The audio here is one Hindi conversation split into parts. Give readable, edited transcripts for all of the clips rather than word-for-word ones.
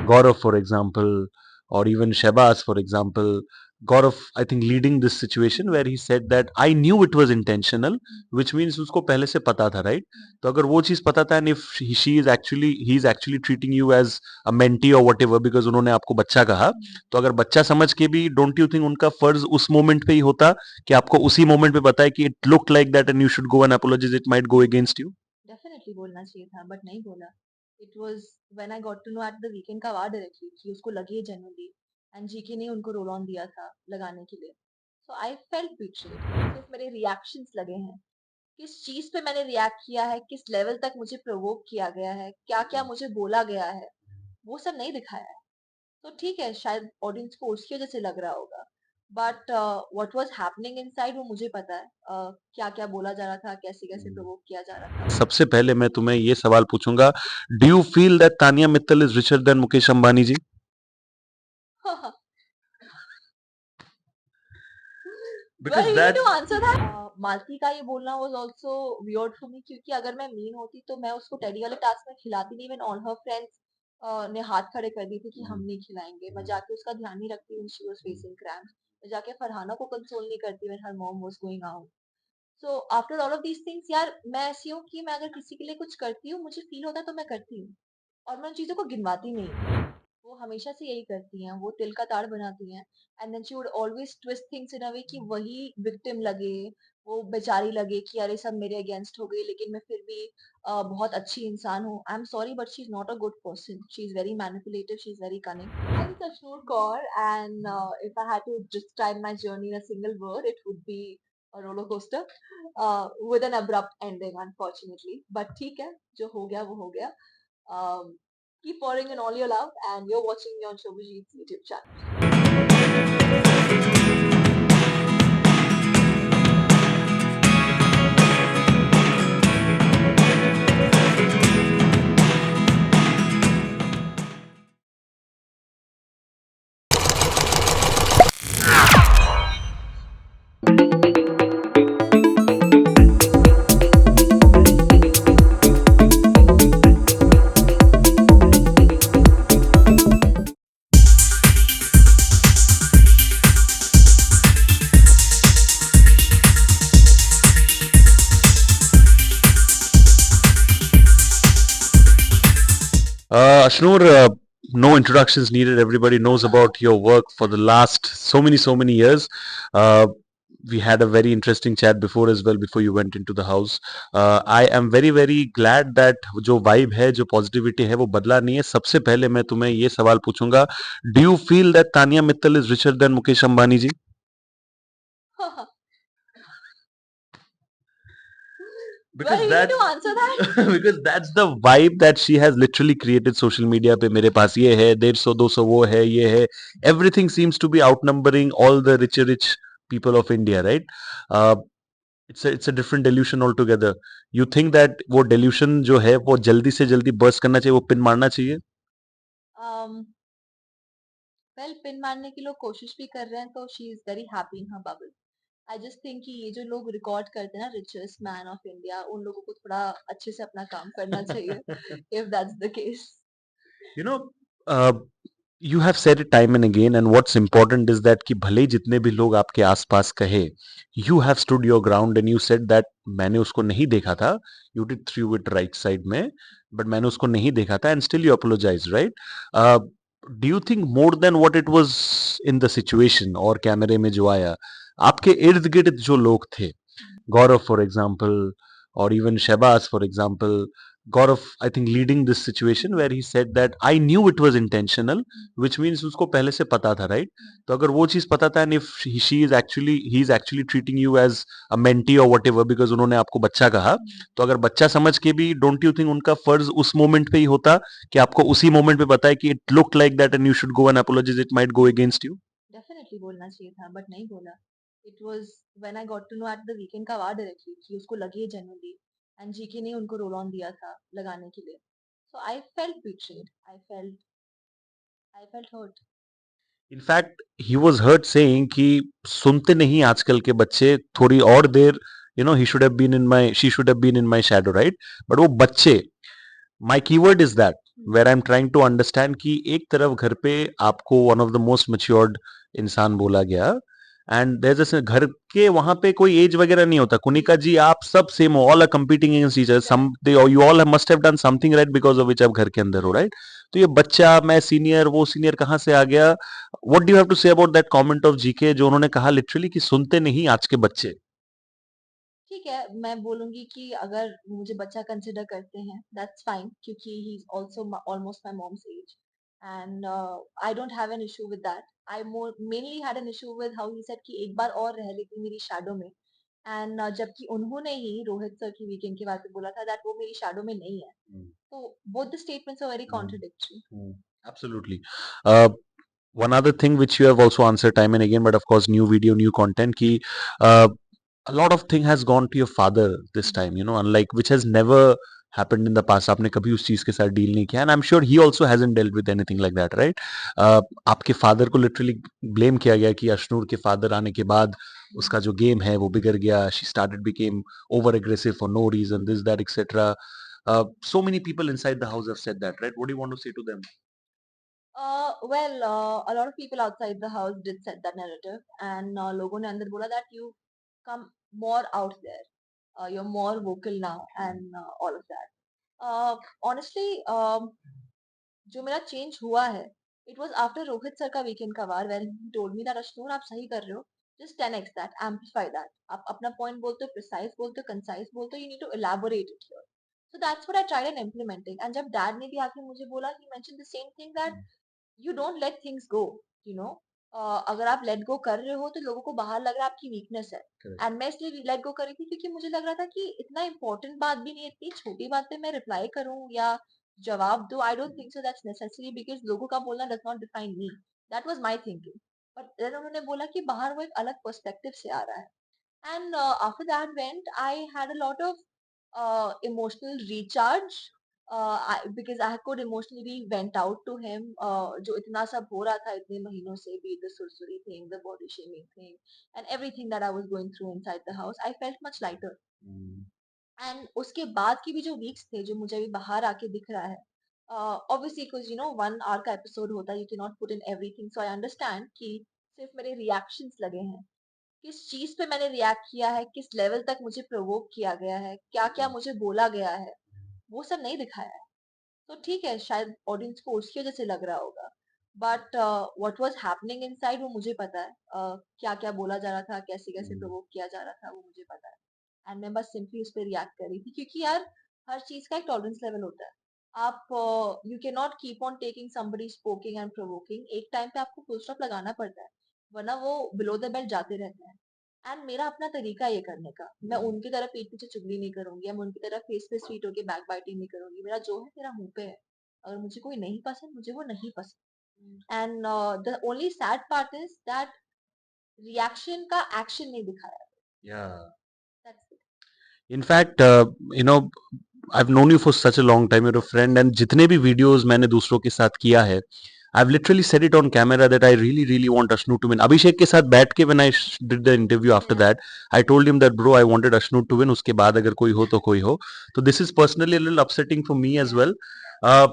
Gaurav, for example, or even Shehbaz, for example, Gaurav, I think, leading this situation where he said that I knew it was intentional, which means उसको पहले से पता था, right? तो अगर वो चीज पता था, and if she is actually, he is actually treating you as a mentee or whatever because उन्होंने आपको बच्चा कहा, तो अगर बच्चा समझ के भी, don't you think उनका फर्ज उस मोमेंट पे ही होता कि आपको उसी मोमेंट पे बताए कि it looked like that and you should go and apologize, it might go against you? Definitely बोलना चाहिए था बट नहीं बोला। It was when I got to know at the weekend का वार डायरेक्टली कि उसको लगी है जेन्युइनली एंड जीके ने उनको रोल ऑन दिया था लगाने के लिए। So I felt बीट्रेड। सिर्फ मेरे रिएक्शंस लगे हैं, किस चीज पे मैंने रिएक्ट किया है, किस लेवल तक मुझे प्रोवोक किया गया है, क्या क्या मुझे बोला गया है, वो सब नहीं दिखाया है। तो ठीक है, शायद ऑडियंस को उसकी वजह से लग रहा होगा, but what was happening inside वो मुझे पता है। क्या क्या बोला जा रहा था, कैसे कैसे प्रोवोक किया जा रहा था। सबसे पहले मैं तुम्हें ये सवाल पूछूंगा, do you feel that Tania Mittal is richer than Mukesh Ambani ji? Well, Because you need that to answer that. Malti का ये बोलना was also weird for me क्योंकि अगर मैं मीन होती तो मैं उसको टेडी वाले टास्क में खिलाती नहीं। when all her friends ने हाथ खड़े कर दिए थे कि हम नहीं खिलाएंगे, मैं जाके उसका ध्यान नहीं रखती when she was facing cramps, मैं जाके फरहाना को कंसोल नहीं करती when her mom was going out. So after all of these things यार, मैं ऐसी हूँ कि मैं अगर किसी के लिए कुछ करती हूँ, मुझे फील होता है तो मैं करती हूँ और मैं उन चीजों को गिनवाती नहीं हूँ। वो हमेशा से यही करती हैं, वो तिल का ताड़ बनाती हैं and then she would always twist things in a way कि वही विक्टिम लगे, वो बेचारी लगे कि अरे सब मेरे अगेंस्ट हो गई, लेकिन मैं फिर भी बहुत अच्छी इंसान हूँ। I am sorry but she is not a good person, she is very manipulative, she is very cunning. I am Sashnoor Kaur and if I had to describe my journey in a single word it would be a roller coaster with an abrupt ending unfortunately, but ठीक है, जो हो गया वो हो गया। um, keep pouring in all your love and you're watching me on Shobhajit's YouTube channel. Ashnur, no introductions needed. Everybody knows about your work for the last so many years. Uh, we had a very interesting chat before as well, before you went into the house. I am very glad that जो vibe है, जो positivity है, वो बदला नहीं है. सबसे पहले मैं तुम्हें ये सवाल पूछूंगा, do you feel that Tania Mittal is richer than Mukesh Ambani ji? Well, Because you need that to answer that. because that's the vibe that she has literally created social media पे. मेरे पास ये है, 150 200 वो है, ये है. Everything seems to be outnumbering all the rich people of India, right? uh, it's a different delusion altogether. You think that वो delusion जो है वो जल्दी से जल्दी burst करना चाहिए, वो पिन मारना चाहिए? um, well, पिन मारने की लोग कोशिश भी कर रहे हैं तो she is very happy in her bubble. I just think कि ये जो लोग रिकॉर्ड करते हैं ना रिचेस्ट मैन ऑफ इंडिया, उन लोगों को थोड़ा अच्छे से अपना काम करना चाहिए if that's the case. You know, uh, you have said it time and again, and what's important is that कि भले ही जितने भी लोग आपके आसपास कहे, you have stood your ground and you said that मैंने उसको नहीं देखा था, you did threw it right side में, but मैंने उसको नहीं देखा था, and still you apologize, right? uh, do you think more than what it was in the situation और कैमरे में जो आया, आपके इर्द गिर्द जो लोग थे, Gaurav, for example, or even Shehbaz, for example, Gaurav, I think, leading this situation where he said that I knew it was intentional, which means उसको पहले से पता था, right? तो अगर वो चीज पता था, and if she is actually, he is actually treating you as a mentee or whatever because उन्होंने आपको बच्चा कहा, तो अगर बच्चा समझ के भी, don't you think उनका फर्ज उस मोमेंट पे ही होता कि आपको उसी मोमेंट पे बताए कि it looked like that and you should go and apologize, it might go against you? Definitely बोलना चाहिए था बट नहीं बोला। It was when I got to know at the weekend का वार डायरेक्टली कि उसको लगी है जेन्युइनली एंड जीके ने उनको रोल ऑन दिया था लगाने के लिए। So I felt betrayed, I felt hurt. In fact he was hurt saying कि सुनते नहीं आजकल के बच्चे, थोड़ी और देर, he should have been in my, she should have been in my shadow, right? But वो बच्चे, my keyword is that hmm. Where I am trying to understand कि एक तरफ घर पे आपको one of the most matured इंसान बोला गया एंड देयर जैसे घर के वहां पे कोई एज वगैरह नहीं होता, जी, कुनिका जी आप सब सेम हो, all are competing against each other, some correct. They you all must have done something right because of which आप घर के अंदर हो, राइट? तो ये बच्चा मैं सीनियर वो सीनियर कहाँ से आ गया? What do you have to say about that comment of GK जो उन्होंने कहा लिटरली कि सुनते नहीं आज के बच्चे? ठीक है, मैं बोलूँगी कि अगर मुझे बच्चा कंसिडर करते हैं, दैट्स फाइन क्योंकि he is also almost my mom's age and I don't have an issue with that. I more mainly had an issue with how he said कि एक बार और रह लेती मेरी शैडो में एंड जबकि उन्होंने ही रोहित सर की वीकेंड के बारे में बोला था दैट वो मेरी शैडो में नहीं है। Hmm. तो both the statements are very Hmm. Contradictory. Hmm. Absolutely. Uh, One other thing which you have also answered time and again, but of course, new video, new content, ki uh, a lot of thing has gone to your father this जी, time, you know, unlike which has never happened in the past. आपने कभी उस चीज के साथ डील नहीं किया, and I'm sure he also hasn't dealt with anything like that, right? आपके फादर को लिटरली ब्लेम किया गया कि अशनूर के फादर आने के बाद हुँ। उसका जो गेम है वो बिगड़ गया. She started became over aggressive for no reason, this that etc. So many people inside the house have said that, right? What do you want to say to them? Well, a lot of people outside the house did set that narrative and लोगों ने अंदर बोला that you come more out there. You're more vocal now and all of that. Honestly, जो मेरा चेंज हुआ है, it was after Rohit sir का वीकेंड का वार when he told me that Ashnoor आप सही कर रहे हो, just 10x that, amplify that. आप अपना पॉइंट बोलते हो, precise बोलते हो, concise बोलते हो, you need to elaborate it here. So that's what I tried in implementing. And जब डैड ने भी आके मुझे बोला, he mentioned the same thing that you don't let things go, you know. अगर आप लेट गो कर रहे हो तो लोगों को बाहर लग रहा है आपकी वीकनेस है। Correct. एंड मैं इसलिए लेट गो कर रही थी क्योंकि मुझे लग रहा था कि इतना इंपॉर्टेंट बात भी नहीं है, इतनी छोटी बात पे मैं रिप्लाई करूं या जवाब दूं, I don't think so that's necessary because लोगों का बोलना does not define me. That was my thinking. But then उन्होंने बोला कि बाहर वो एक अलग पर्सपेक्टिव से आ रहा है and after that went I had a lot of emotional recharge because I could emotionally went out to him जो इतना सब हो रहा था इतने महीनों से be it the sursuri thing, the body shaming thing and everything that I was going through inside the house, I felt much lighter. Mm. And उसके बाद की भी जो वीक्स थे जो मुझे अभी बाहर आके दिख रहा है, obviously because you know 1 hour का एपिसोड होता है, you can not put in everything, so I understand कि सिर्फ मेरे रिएक्शंस लगे हैं, किस चीज पे मैंने रिएक्ट किया है, किस लेवल तक मुझे प्रोवोक किया गया है, क्या क्या मुझे बोला गया है, वो सब नहीं दिखाया है। तो ठीक है, शायद ऑडियंस को उसकी वजह से लग रहा होगा, but what was happening inside वो मुझे पता है। क्या क्या बोला जा रहा था, कैसे कैसे Mm. प्रोवोक किया जा रहा था, वो मुझे पता है। एंड मैं बस सिंपली उस पर रिएक्ट कर रही थी क्योंकि यार हर चीज का एक टॉलरेंस लेवल होता है। आप you can not keep on taking somebody स्पोकिंग and provoking, एक टाइम पे आपको फुल स्टॉप लगाना पड़ता है, वरना वो बिलो द बेल्ट जाते रहते हैं। एंड मेरा अपना तरीका है ये करने का, मैं Mm. उनकी तरह पीठ पीछे चुगली नहीं करूंगी, मैं उनकी तरह फेस पे स्वीट होके बैक बाइटिंग नहीं करूंगी, मेरा जो है मेरा मुंह पे है। अगर मुझे कोई नहीं पसंद, मुझे वो नहीं पसंद। And the only sad part is that reaction का एक्शन नहीं दिखाया। Yeah. That's it. In fact, you know, I've known you for such a long time. You're a friend, and जितने भी videos मैंने दूसरों के साथ किया है, I've literally said it on camera that I really, really want Ashnu to win. Abhishek के साथ बैठ के when I did the interview after that, I told him that bro, I wanted Ashnu to win. उसके बाद अगर कोई हो तो कोई हो. So this is personally a little upsetting for me as well. Uh,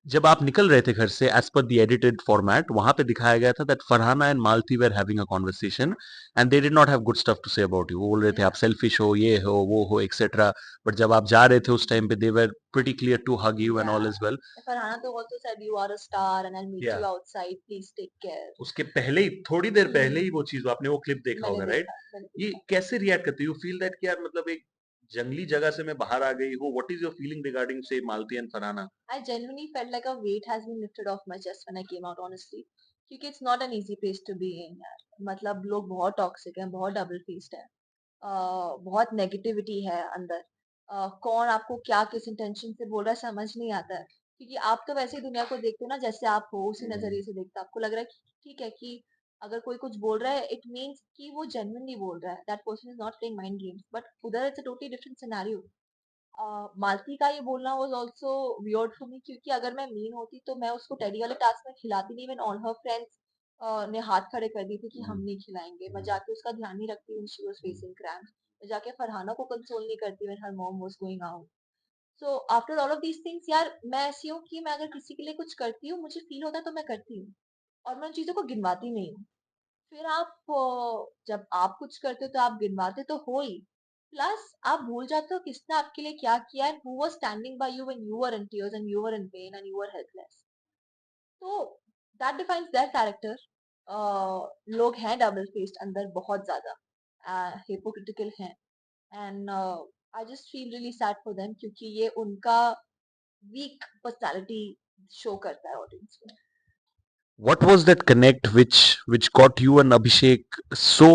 जब आप निकल रहे थे घर से as per the edited format वहां पे दिखाया गया था that Farhana and Malti were having a conversation and they did not have good stuff to say about you. वो बोल रहे थे आप सेल्फिश हो, ये हो वो हो एक्सेट्रा. बट जब आप जा रहे थे उस टाइम पे they were pretty clear to hug you and all Yeah. Is well. Farhana to also said you are a star and I'll meet या you outside. Please take care. उसके पहले ही थोड़ी देर पहले ही हम्म, वो चीज आपने वो क्लिप देखा मैंने होगा, राइट? देखा, मैंने ये देखा। कैसे रिएक्ट करते यू फील दैट कि यार मतलब एक जंगली जगह से मैं बाहर आ गई हूँ. What is your feeling regarding से Malti and Farhana? I genuinely felt like a weight has been lifted off my chest when I came out, honestly. क्योंकि it's not an easy place to be in यार। मतलब लोग बहुत टॉक्सिक हैं, बहुत डबल फेस्ड हैं, बहुत नेगेटिविटी है अंदर। कौन आपको क्या किस इंटेंशन से बोल रहा है समझ नहीं आता है, क्योंकि आप तो वैसे ही दुनिया को देखते हो ना जैसे आप हो, उसी नजरिए से देखते हो। आपको लग रहा है कि ठीक है कि अगर कोई कुछ बोल रहा है इट मीन्स कि वो जेन्युइनली बोल रहा है, that person is not playing mind games, but उधर it's a totally different scenario. Malti का ये बोलना was also weird for me क्योंकि अगर मैं मीन होती तो मैं उसको टेडी वाले टास्क में खिलाती नहीं, व्हेन ऑल हर फ्रेंड्स ने हाथ खड़े कर दिए थे कि हम नहीं खिलाएंगे, मैं जाके उसका ध्यान नहीं रखती when she was facing cramps, मैं जाके फरहाना को कंसोल नहीं करती when her mom was going out. So after all of these things यार मैं ऐसी हूँ कि मैं अगर किसी के लिए कुछ करती हूँ मुझे फील होता है तो मैं करती हूँ और मैं उन चीजों को गिनवाती नहीं हूँ। फिर आप जब आप कुछ करते हो तो आप गिनवाते तो हो ही, प्लस आप भूल जाते हो किसने आपके लिए क्या किया and who was standing bye you when you were in tears and you were in pen and you were helpless. तो दैट डिफाइंस देयर कैरेक्टर। लोग हैं डबल फेस्ड अंदर बहुत ज्यादा, हिपोक्रिटिकल हैं and I just feel really sad for them क्योंकि ये उनका वीक पर्सनालिटी शो करता है ऑडियंस में। What was that connect which got you and Abhishek so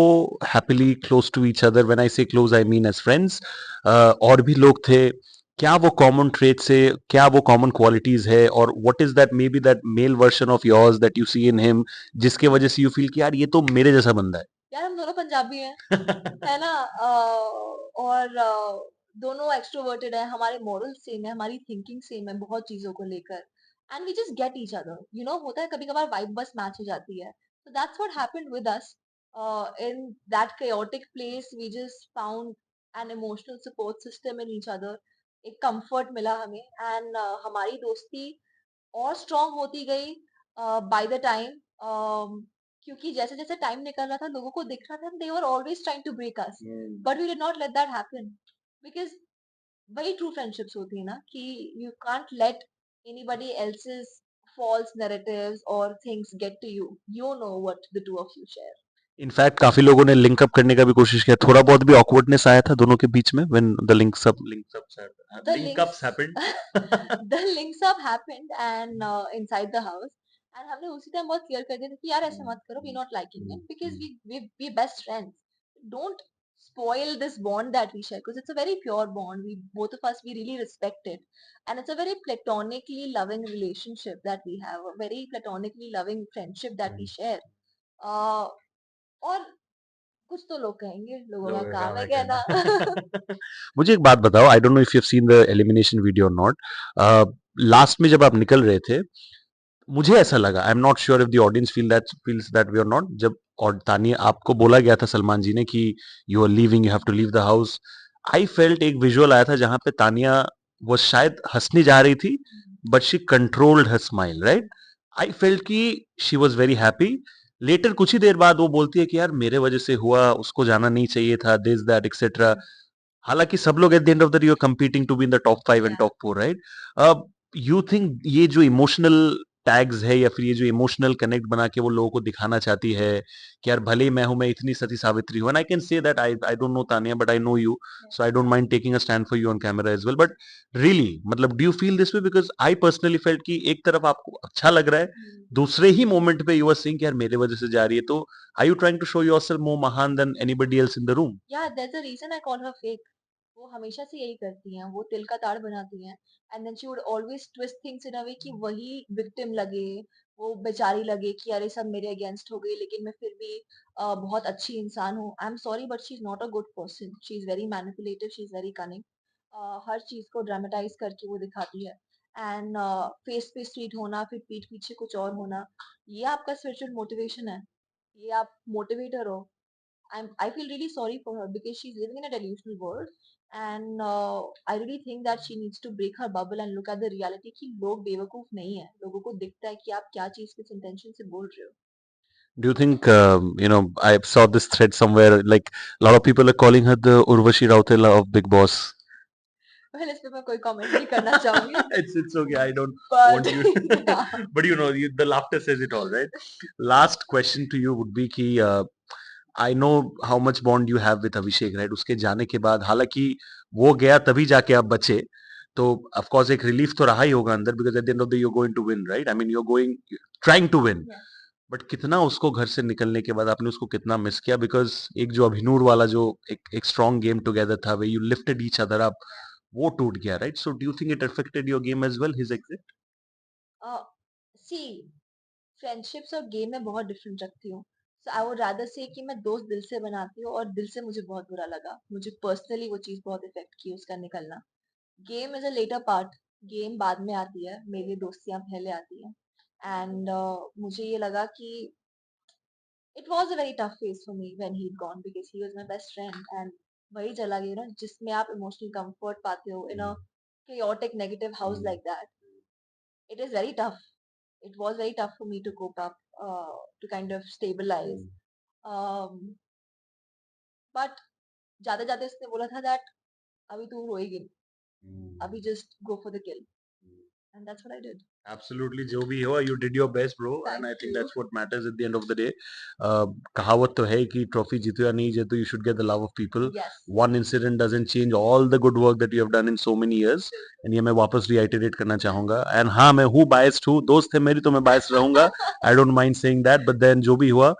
happily close to each other? When I say close, I mean as friends. और भी लोग थे, क्या वो कॉमन ट्रेट से, क्या वो कॉमन क्वालिटीज है, और what is that maybe that male version of yours that you see in him, जिसके वजह से यू फील कि यार ये तो मेरे जैसा बंदा यार हम दोनों पंजाबी हैं, है? है ना? और दोनों एक्सट्रोवर्टेड है, हमारे मॉरल सेम है, हमारी थिंकिंग सेम है बहुत चीजों को लेकर and we just get each other, you know. होता है कभी कभार वाइब बस मैच हो जाती है, so that's what happened with us. In that chaotic place we just found an emotional support system in each other. एक कंफर्ट मिला हमें एंड हमारी दोस्ती और स्ट्रांग होती गई बाय द टाइम, क्योंकि जैसे जैसे टाइम निकल रहा था लोगों को दिख रहा था they were always trying to break us, but we did not let that happen because वही ट्रू फ्रेंडशिप्स होती है ना कि you can't let anybody else's false narratives or things get to you. You know what the two of you share. In fact काफी लोगों ने लिंक अप करने का भी कोशिश किया, थोड़ा बहुत भी ऑकवर्डनेस आया था दोनों के बीच में when the The link links ups happened. the links up happened and inside the house, and हमने उसी टाइम बहुत क्लियर कर दिया था कि यार ऐसे मत करो, we not liking it because we best friends. Don't spoil this bond that we share because it's a very pure bond. We both of us we really respect it, and it's a very platonically loving relationship that we have, a very platonically loving friendship that we share. uh, और कुछ तो लोग कहेंगे, लोगों का लोगों का काम काम है है कहना। कहना. मुझे एक बात बताओ, I don't know if you have seen the elimination video और नॉट. लास्ट में जब आप निकल रहे थे, मुझे ऐसा लगा, I am not sure if the audience feels that we are not, जब और तानिया आपको बोला गया था सलमान जी ने कि you are leaving, you have to leave the house, I felt एक विजुअल आया था जहां पे तानिया वो शायद हंसने जा रही थी, but she controlled her smile, right? I felt कि she was very happy. Later कुछ ही देर बाद वो बोलती है कि यार मेरे वजह से हुआ, उसको जाना नहीं चाहिए था, दिस दैट एक्सेट्रा. हालांकि सब लोग at the end of the day competing to be in the top 5 and Yeah. Top 4, right? You think ये जो इमोशनल टैग्स है या फिर ये जो इमोशनल कनेक्ट बना के वो लोगों को दिखाना चाहती है कि यार भले ही मैं इतनी सती सावित्री हूं, and I can say that I don't know Tania but I know you, Yeah. So I don't mind taking a stand for you on camera as well, but really मतलब do you feel this way? Because I personally felt कि एक तरफ आपको अच्छा लग रहा है, Hmm. दूसरे ही मोमेंट पे यू आर सेइंग कि यार मेरे वजह से जा रही है, तो are you trying to show yourself more महान than anybody else in the room? Yeah, there's a reason I call her fake. वो हमेशा से यही करती हैं, वो तिल का ताड़ बनाती हैं and then she would always twist things in a way कि वही विक्टिम लगे, वो बेचारी लगे कि अरे सब मेरे अगेंस्ट हो गई लेकिन मैं फिर भी बहुत अच्छी इंसान हूँ। I am sorry but she is not a good person, she is very manipulative, she is very cunning. हर चीज को ड्रामेटाइज करके वो दिखाती है एंड फेस पे स्ट्रीट होना फिर पीठ पीछे कुछ और होना, ये आपका स्पिरिचुअल मोटिवेशन है? ये आप मोटिवेटर हो? I feel really sorry for her because she's living in a delusional world, and I really think that she needs to break her bubble and look at the reality कि लोग बेवकूफ नहीं है, लोगों को दिखता है कि आप क्या चीज किस इंटेंशन से बोल रहे हो। Do you think, I saw this thread somewhere, like a lot of people are calling her the Urvashi Rautela of Big Boss. पहले इस पे मैं कोई कमेंट नहीं करना चाहूंगी, It's okay. I don't but want you, yeah. but the laughter says it all, right? Last question to you would be कि I know how much bond you have with Abhishek, right? उसके जाने के बाद, हालांकि वो गया तभी जाके आप बचे, तो of course एक रिलीफ तो रहा ही होगा अंदर, because at the end of the day you're going to win, right? I mean you're going, trying to win. Yeah. But कितना उसको घर से निकलने के बाद आपने उसको कितना मिस किया? बिकॉज एक जो अभिनूर वाला जो एक स्ट्रॉन्ग गेम टुगेदर था, way you lifted each other up, वो टूट गया, right? So do you think it affected your game as well, his exit? See, friendships और गेम में बहुत डिफरेंट रखती हूँ। सो आई वुड रादर से कि मैं दोस्त दिल से बनाती हूँ और दिल से मुझे बहुत बुरा लगा, मुझे पर्सनली वो चीज बहुत इफेक्ट की उसका निकलना। Game is a later part, game बाद में आती है, मेरी दोस्तियां पहले आती हैं एंड मुझे ये लगा कि it was a very tough phase for me when he gone because he was my best friend and वही चला गया ना जिसमें आप इमोशनल कंफर्ट पाते हो इन अ chaotic negative house Mm. like that, it is very tough. It was very tough for me to cope up, to kind of stabilize. Mm. um, but जाते जाते उसने बोला था that अभी तू रोएगी नहीं, अभी Mm. just go for the kill, and that's what I did. Absolutely, जो भी हो, you did your best, bro, and I Thank think you. that's what matters at the end of the day. कहावत तो है कि ट्रॉफी जीतो या नहीं जीतो, you should get the love of people. Yes. One incident doesn't change all the good work that you have done in so many years. And ये मैं वापस reiterate करना चाहूंगा. And हाँ, मैं हूँ biased हूँ, दोस्त है मेरी तो मैं biased रहूंगा. I don't mind saying that, but then जो भी हुआ,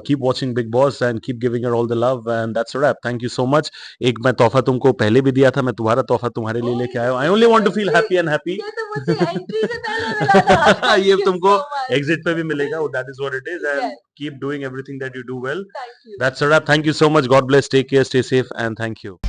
keep watching Big Boss and keep giving her all the love, and that's a wrap. Thank you so much. एक मैं तोहफा तुमको पहले भी दिया था, मैं तुम्हारा तोहफा तुम्हारे लिए Oh, लेके ये आया तो हूँ. I मुझे only want to feel entry, happy and happy. ये तो मुझे entry से पहले मिला था. Thank ये you तुमको so much. एग्जिट पे भी मिलेगा. That is what it is, and Yes. keep doing everything that you do well. Thank you. That's a wrap. Thank you so much. God bless. Take care. Stay safe, and thank you.